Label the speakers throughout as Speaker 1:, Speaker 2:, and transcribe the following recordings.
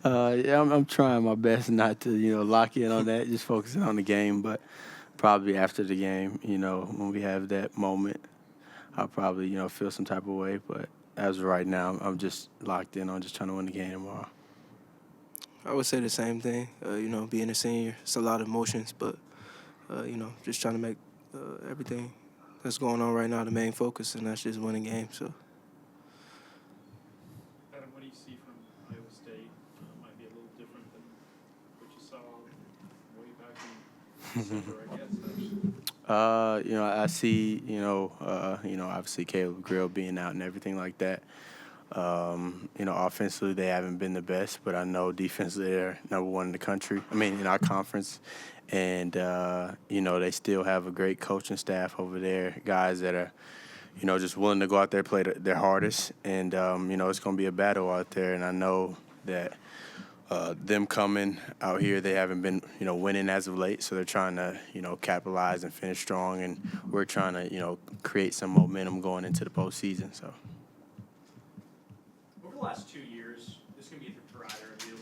Speaker 1: Yeah, I'm trying my best not to, lock in on that, just focusing on the game. But probably after the game, when we have that moment, I'll probably, feel some type of way. But as of right now, I'm just locked in on just trying to win the game tomorrow.
Speaker 2: I would say the same thing. Being a senior, it's a lot of emotions, but just trying to make everything that's going on right now the main focus, and that's just winning games. So
Speaker 3: Adam, what do you see from Iowa State? Might be a little different than what you saw way back in December, I guess. Actually.
Speaker 1: I see, obviously Caleb Grill being out and everything like that. Offensively they haven't been the best, but I know defensively they're number one in the country. I mean, in our conference, and they still have a great coaching staff over there. Guys that are, just willing to go out there play their hardest, and it's going to be a battle out there. And I know that them coming out here, they haven't been, winning as of late, so they're trying to, capitalize and finish strong, and we're trying to, create some momentum going into the postseason. So.
Speaker 4: Over the last 2 years, this can be for either of you,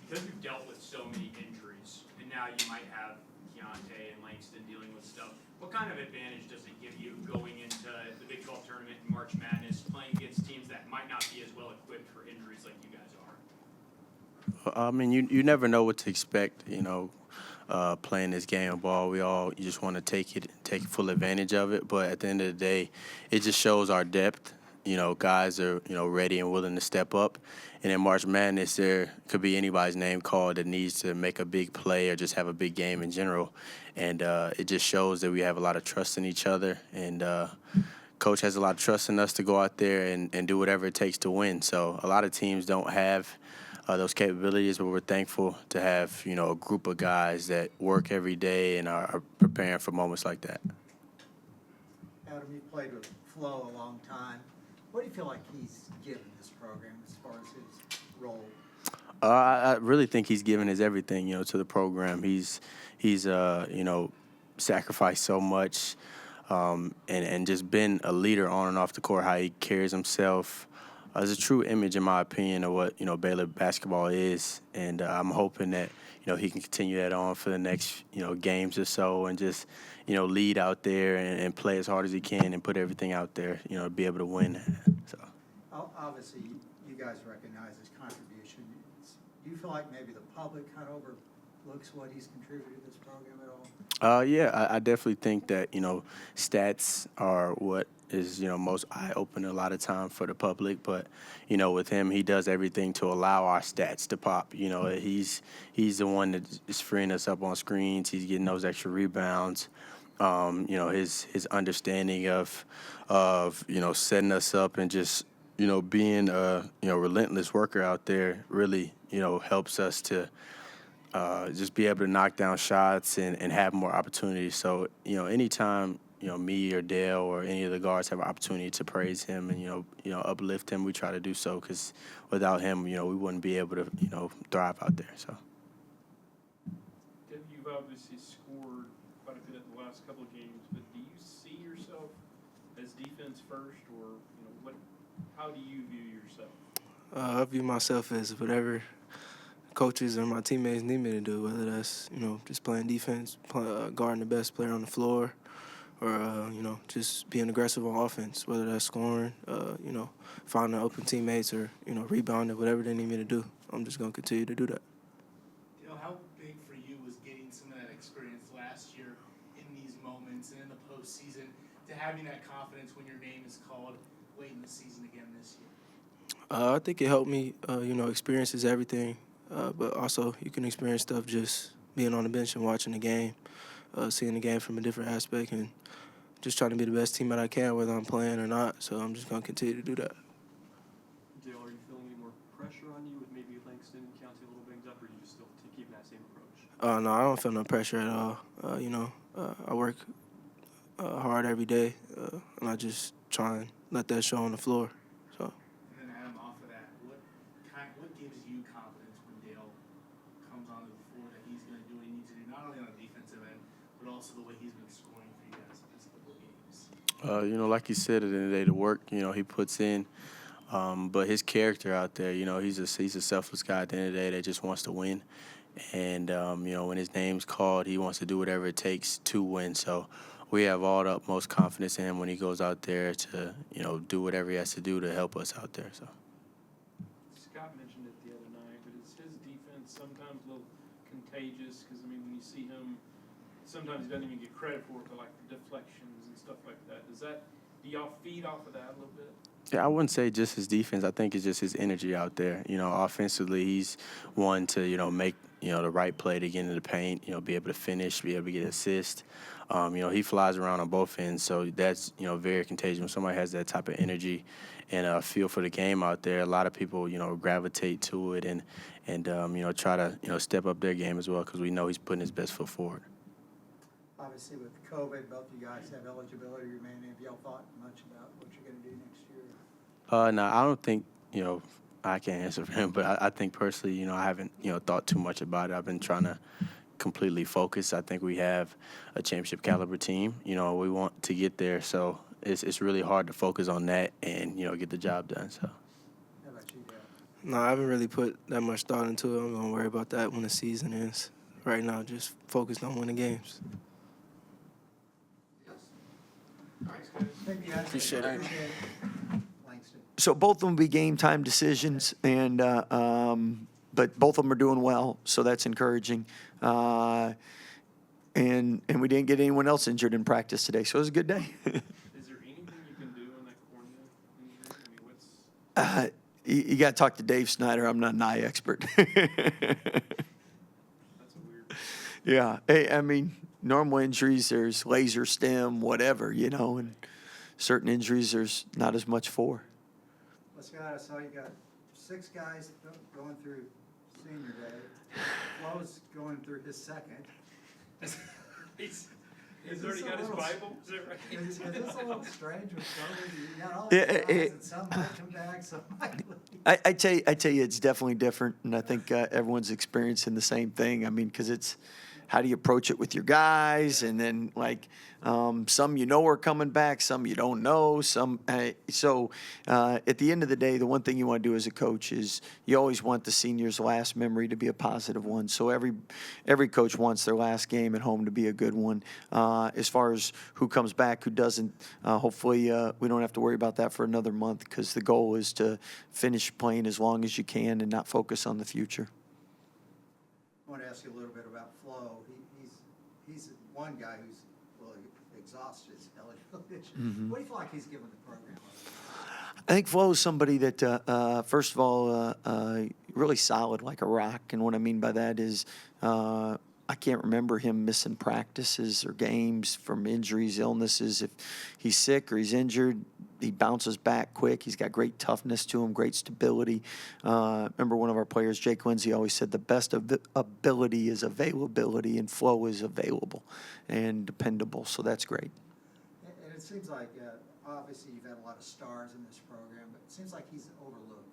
Speaker 4: because we've dealt with so many injuries, and now you might have Keontae and Langston dealing with stuff. What kind of advantage does it give you going into the Big 12 tournament in March Madness, playing against teams that might not be as well equipped for injuries like you guys are?
Speaker 1: I mean, you never know what to expect, playing this game of ball. You just want to take full advantage of it. But at the end of the day, it just shows our depth. Guys are, ready and willing to step up. And in March Madness, there could be anybody's name called that needs to make a big play or just have a big game in general. And it just shows that we have a lot of trust in each other. And Coach has a lot of trust in us to go out there and do whatever it takes to win. So a lot of teams don't have those capabilities, but we're thankful to have, a group of guys that work every day and are preparing for moments like that.
Speaker 5: Adam, you've played with Flo a long time. What do you feel like he's given this program as far as his role?
Speaker 1: I really think he's given his everything, to the program. He's sacrificed so much, and just been a leader on and off the court. How he carries himself is a true image, in my opinion, of what Baylor basketball is. And I'm hoping that he can continue that on for the next games or so, and just lead out there and play as hard as he can and put everything out there, to be able to win. So.
Speaker 5: Obviously, you guys recognize his contribution. Do you feel like maybe the public kind of overlooks what he's contributed to this program at all?
Speaker 1: Yeah, I definitely think that, stats are what is, most eye-opening a lot of time for the public. But, with him, he does everything to allow our stats to pop. He's the one that is freeing us up on screens. He's getting those extra rebounds. His understanding of setting us up and just, being a, relentless worker out there really, helps us to just be able to knock down shots and have more opportunities. So, anytime, me or Dale or any of the guards have an opportunity to praise him and, uplift him, we try to do so, because without him, we wouldn't be able to, thrive out there. So.
Speaker 3: You've obviously scored quite a bit in the last couple of games, but do you see yourself as defense first, or how do you view yourself?
Speaker 2: I view myself as whatever coaches or my teammates need me to do, whether that's just playing defense, guarding the best player on the floor, or just being aggressive on offense, whether that's scoring, finding open teammates, or rebounding, whatever they need me to do. I'm just gonna continue to do that.
Speaker 6: How big for you was getting some of that experience last year in these moments and in the postseason, to having that confidence when your name is called late in the season again this year?
Speaker 2: I think it helped me. Experience is everything, but also you can experience stuff just being on the bench and watching the game, seeing the game from a different aspect, and just trying to be the best teammate I can, whether I'm playing or not. So I'm just going to continue to do that.
Speaker 3: Dale, are you feeling any more pressure on you with maybe Langston and County a little banged up, or are you just still keeping that same approach?
Speaker 2: No, I don't feel no pressure at all. I work hard every day, and I just try and let that show on the floor. So.
Speaker 6: And then Adam, off of that, what gives you confidence when Dale comes onto the floor that he's going to do what he needs to do, not only on the defensive end, but also the way he's been scoring for you guys in this couple of games?
Speaker 1: Like you said, at the end of the day, the work, he puts in But his character out there, he's a selfless guy at the end of the day that just wants to win. And, when his name's called, he wants to do whatever it takes to win. So we have all the utmost confidence in him when he goes out there to, do whatever he has to do to help us out there. So.
Speaker 3: Scott mentioned it the other night, but is his defense sometimes a little contagious? Because, when you see him, sometimes he doesn't even get credit for it, but like the deflections and stuff like that. Do y'all feed off of that a little bit?
Speaker 1: Yeah, I wouldn't say just his defense. I think it's just his energy out there. Offensively, he's one to, make, the right play to get into the paint, be able to finish, be able to get assist. He flies around on both ends, so that's, very contagious. When somebody has that type of energy and feel for the game out there, a lot of people, gravitate to it and try to, step up their game as well because we know he's putting his best foot forward.
Speaker 5: Obviously, with COVID, both of you guys have eligibility remaining. Have y'all thought much about what you're going to do next year?
Speaker 1: No, I don't think, I can't answer for him, but I think personally, I haven't, thought too much about it. I've been trying to completely focus. I think we have a championship caliber team. We want to get there, so it's really hard to focus on that and get the job done. So.
Speaker 5: How about you, Dad?
Speaker 2: No, I haven't really put that much thought into it. I'm gonna worry about that when the season ends. Right now, just focused on winning games.
Speaker 5: Thank you, guys.
Speaker 2: Appreciate it.
Speaker 5: Langston.
Speaker 7: So both of them will be game time decisions, and but both of them are doing well, so that's encouraging. And we didn't get anyone else injured in practice today, so it was a good day.
Speaker 3: Is there anything you can do in that cornea injury? What's
Speaker 7: You got to talk to Dave Snyder. I'm not an eye expert.
Speaker 3: that's a weird.
Speaker 7: Yeah, hey, normal injuries, there's laser stem, whatever, and certain injuries there's not as much for.
Speaker 5: Well, Scott, I saw you got 6 guys going through senior day. Flo's going through his second.
Speaker 3: He's
Speaker 5: Is
Speaker 3: already
Speaker 5: this
Speaker 3: got
Speaker 5: a
Speaker 3: his
Speaker 5: little-
Speaker 3: Bible. Is that right?
Speaker 5: Is this a little strange with COVID? You got all
Speaker 7: Yeah,
Speaker 5: these guys, and some might come back, some might leave.
Speaker 7: I tell you, it's definitely different, and I think everyone's experiencing the same thing. Because it's how do you approach it with your guys, and then some are coming back, some you don't know, some. So at the end of the day, the one thing you want to do as a coach is you always want the seniors' last memory to be a positive one. So every coach wants their last game at home to be a good one. As far as who comes back, who doesn't, hopefully we don't have to worry about that for another month because the goal is to finish playing as long as you can and not focus on the future.
Speaker 5: I want to ask you a little bit about Flo. He's one guy who's really exhausted his eligibility.
Speaker 7: Mm-hmm.
Speaker 5: What do you feel like he's given the program?
Speaker 7: I think Flo is somebody that, first of all, really solid like a rock. And what I mean by that is I can't remember him missing practices or games from injuries, illnesses. If he's sick or he's injured, he bounces back quick. He's got great toughness to him, great stability. Remember one of our players, Jake Lindsay, always said the best ability is availability, and Flo is available and dependable. So that's great.
Speaker 5: And it seems like, obviously, you've had a lot of stars in this program, but it seems like he's overlooked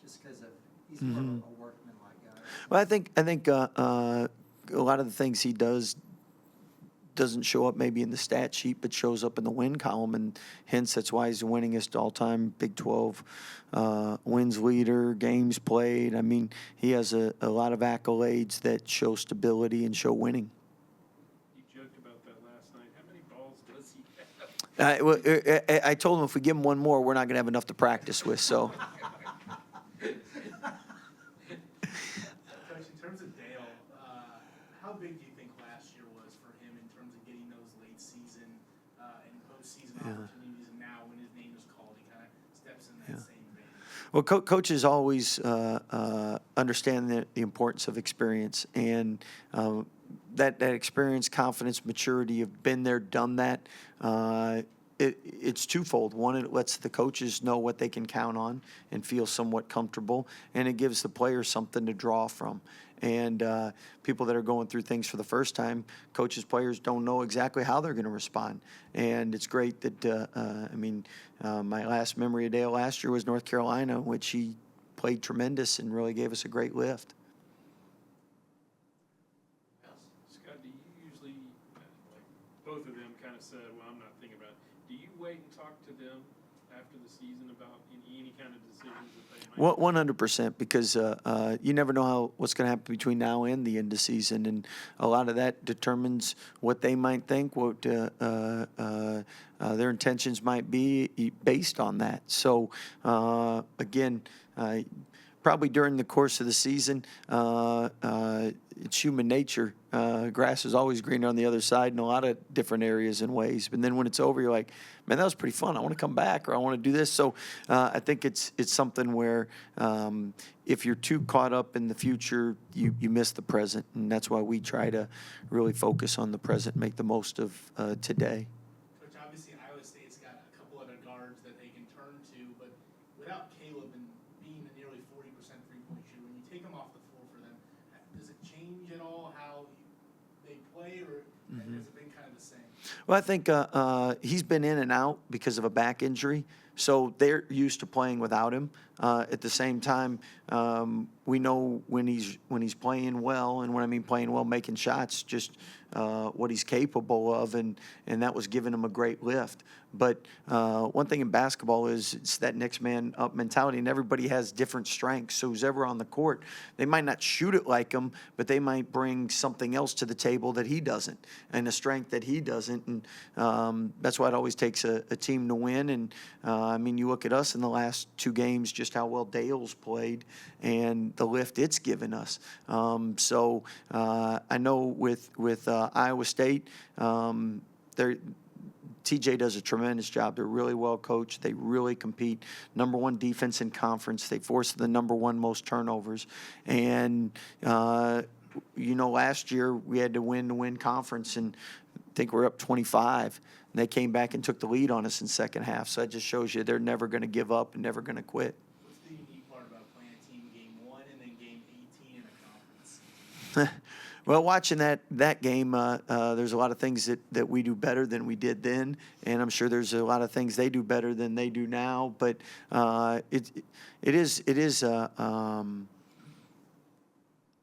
Speaker 5: just because he's more of a workman-like guy.
Speaker 7: Well, I think a lot of the things he doesn't show up maybe in the stat sheet, but shows up in the win column, and hence that's why he's the winningest all-time Big 12 wins leader, games played. He has a lot of accolades that show stability and show winning.
Speaker 3: You joked about that last night. How many balls does he have?
Speaker 7: I told him if we give him one more, we're not going to have enough to practice with, so.
Speaker 6: Coach, in terms of Dale, how big do you think last year was for him in terms of getting those late season and postseason opportunities, and now when his name is called, he kind of steps in that same vein?
Speaker 7: Well, coaches always understand the importance of experience, and that experience, confidence, maturity, have been there, done that. It's twofold. One, it lets the coaches know what they can count on and feel somewhat comfortable, and it gives the players something to draw from. And people that are going through things for the first time, coaches, players don't know exactly how they're going to respond. And it's great that, my last memory of Dale last year was North Carolina, which he played tremendous and really gave us a great lift.
Speaker 3: Scott, do you usually, both of them kind of said, well, I'm not thinking about it. Do you wait and talk to them after after the season about any kind of decisions that they might?
Speaker 7: 100%, because you never know what's going to happen between now and the end of season, and a lot of that determines what they might think, what their intentions might be based on that. So again, probably during the course of the season, it's human nature. Grass is always greener on the other side in a lot of different areas and ways. But then when it's over, you're like, man, that was pretty fun. I want to come back, or I want to do this. So I think it's something where if you're too caught up in the future, you miss the present. And that's why we try to really focus on the present, make the most of today.
Speaker 6: Coach, obviously Iowa State's got a couple other guards that they can turn to, but without Caleb and being a nearly 40% three-point shooter, when you take him off the floor for them, does it change at all how they play, or has it been kind of the same?
Speaker 7: Well, I think he's been in and out because of a back injury, so they're used to playing without him. At the same time, we know when he's playing well, and when I mean playing well, making shots, just what he's capable of, and that was giving him a great lift. But one thing in basketball is it's that next man up mentality, and everybody has different strengths. So who's ever on the court, they might not shoot it like him, but they might bring something else to the table that he doesn't, and a strength that he doesn't. And that's why it always takes a team to win. And I mean, you look at us in the last two games, just how well Dale's played and the lift it's given us. So I know with Iowa State, TJ does a tremendous job. They're really well coached. They really compete. Number one defense in conference. They force the number one most turnovers. And, last year we had to win conference, and I think we're up 25. And they came back and took the lead on us in second half. So that just shows you they're never going to give up and never going to quit.
Speaker 6: What's the unique part about playing a team game 1 and then game 18 in a conference?
Speaker 7: Well, watching that game, there's a lot of things that we do better than we did then, and I'm sure there's a lot of things they do better than they do now. But it is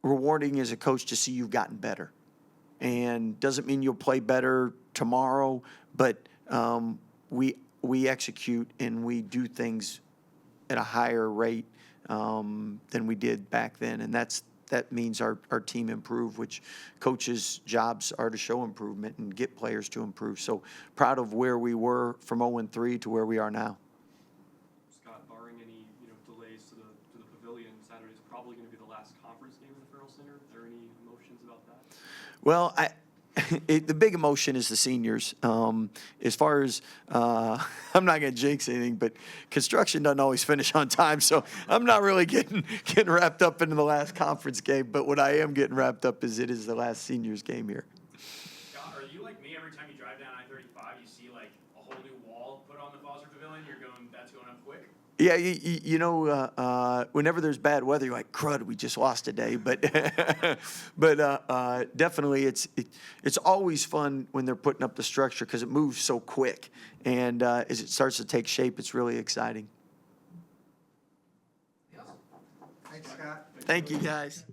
Speaker 7: rewarding as a coach to see you've gotten better, and doesn't mean you'll play better tomorrow, but we execute and we do things at a higher rate than we did back then, and that means our team improve, which coaches' jobs are to show improvement and get players to improve. So proud of where we were from 0-3 to where we are now.
Speaker 8: Scott, barring any delays to the pavilion, Saturday is probably going to be the last conference game in the Farrell Center. Are there any emotions about that?
Speaker 7: Well, the big emotion is the seniors. As far as, I'm not going to jinx anything, but construction doesn't always finish on time, so I'm not really getting wrapped up into the last conference game. But what I am getting wrapped up is it is the last seniors game here.
Speaker 4: Scott, are you like me? Every time you drive down I-35, you see like a whole new wall put on the Foster Pavilion. That's going up quick.
Speaker 7: Yeah, whenever there's bad weather, you're like, crud, we just lost a day. But definitely it's always fun when they're putting up the structure because it moves so quick. And as it starts to take shape, it's really exciting.
Speaker 5: Thanks, Scott.
Speaker 7: Thank you, guys.